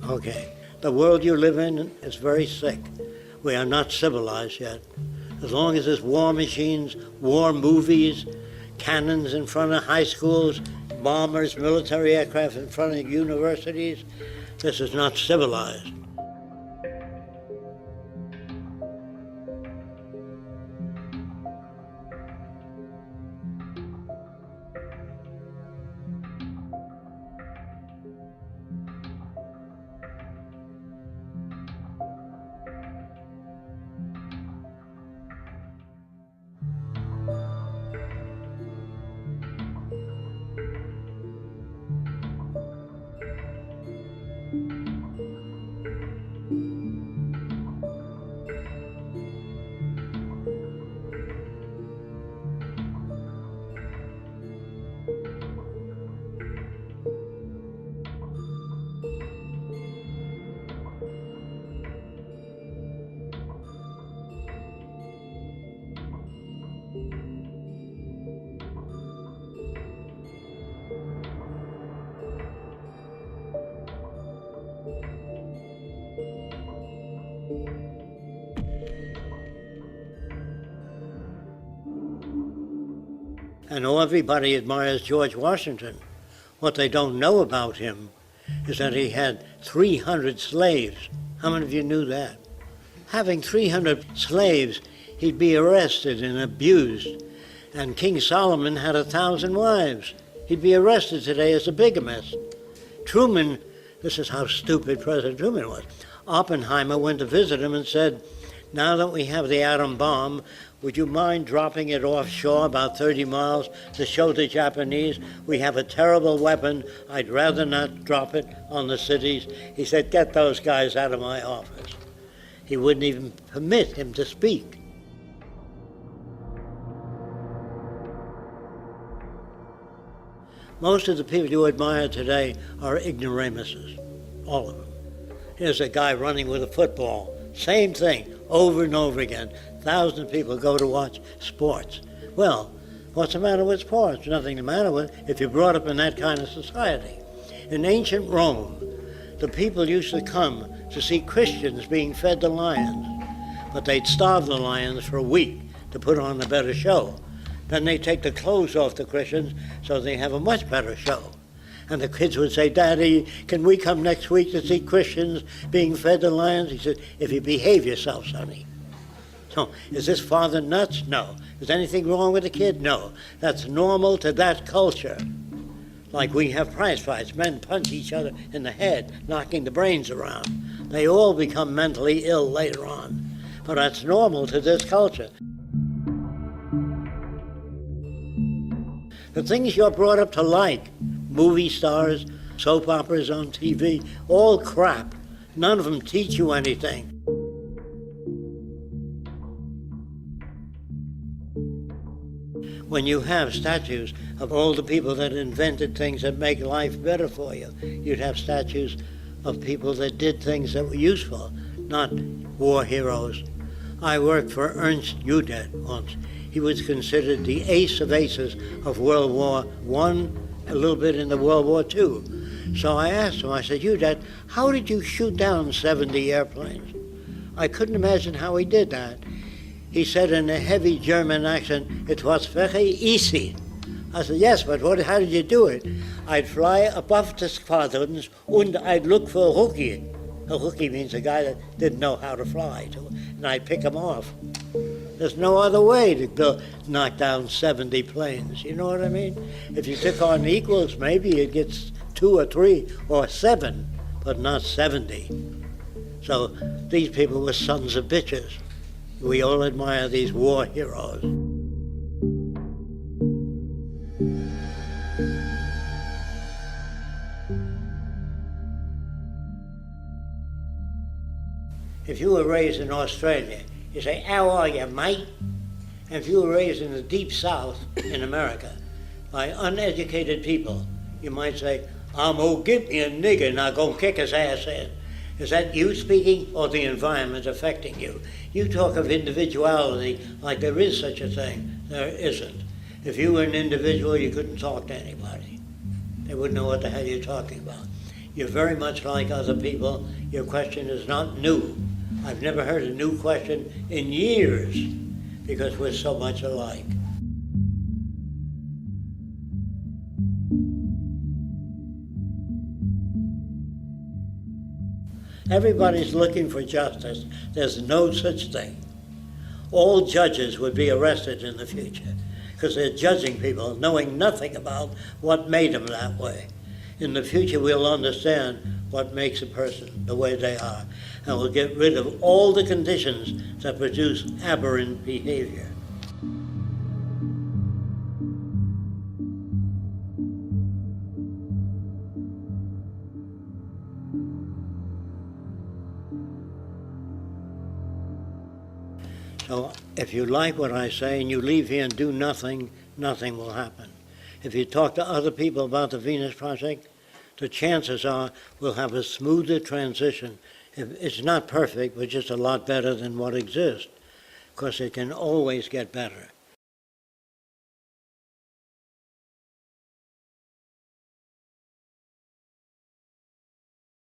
Okay. The world you live in is very sick. We are not civilized yet. As long as there's war machines, war movies, cannons in front of high schools, bombers, military aircraft in front of universities, this is not civilized. And everybody admires George Washington. What they don't know about him is that he had 300 slaves. How many of you knew that? Having 300 slaves, he'd be arrested and abused. And King Solomon had 1,000 wives. He'd be arrested today as a bigamist. Truman, this is how stupid President Truman was. Oppenheimer went to visit him and said, now that we have the atom bomb, would you mind dropping it offshore about 30 miles to show the Japanese we have a terrible weapon? I'd rather not drop it on the cities. He said, get those guys out of my office. He wouldn't even permit him to speak. Most of the people you admire today are ignoramuses, all of them. Here's a guy running with a football. Same thing, over and over again. Thousands of people go to watch sports. Well, what's the matter with sports? Nothing the matter with it if you're brought up in that kind of society. In ancient Rome, the people used to come to see Christians being fed to lions, but they'd starve the lions for a week to put on a better show. Then they'd take the clothes off the Christians so they have a much better show. And the kids would say, Daddy, can we come next week to see Christians being fed to lions? He said, if you behave yourself, sonny. So, is this father nuts? No. Is anything wrong with the kid? No. That's normal to that culture. Like we have prize fights. Men punch each other in the head, knocking the brains around. They all become mentally ill later on. But that's normal to this culture. The things you're brought up to like, movie stars, soap operas on TV, all crap. None of them teach you anything. When you have statues of all the people that invented things that make life better for you, you'd have statues of people that did things that were useful, not war heroes. I worked for Ernst Udet once. He was considered the ace of aces of World War I, a little bit in the World War II. So I asked him, I said, Udet, how did you shoot down 70 airplanes? I couldn't imagine how he did that. He said in a heavy German accent, it was very easy. I said, yes, but how did you do it? I'd fly above the squadrons and I'd look for a rookie. A rookie means a guy that didn't know how to fly, and I'd pick him off. There's no other way to knock down 70 planes, you know what I mean? If you took on equals, maybe it gets 2 or 3 or 7, but not 70. So these people were sons of bitches. We all admire these war heroes. If you were raised in Australia, you say, how are you, mate? And if you were raised in the deep south in America by uneducated people, you might say, I'm gonna get me a nigger and I'm gonna kick his ass in. Is that you speaking or the environment affecting you? You talk of individuality like there is such a thing. There isn't. If you were an individual, you couldn't talk to anybody. They wouldn't know what the hell you're talking about. You're very much like other people. Your question is not new. I've never heard a new question in years because we're so much alike. Everybody's looking for justice. There's no such thing. All judges would be arrested in the future because they're judging people knowing nothing about what made them that way. In the future, we'll understand what makes a person the way they are, and we'll get rid of all the conditions that produce aberrant behavior. So if you like what I say and you leave here and do nothing, nothing will happen. If you talk to other people about the Venus Project, the chances are we'll have a smoother transition. It's not perfect, but just a lot better than what exists. Of course, it can always get better.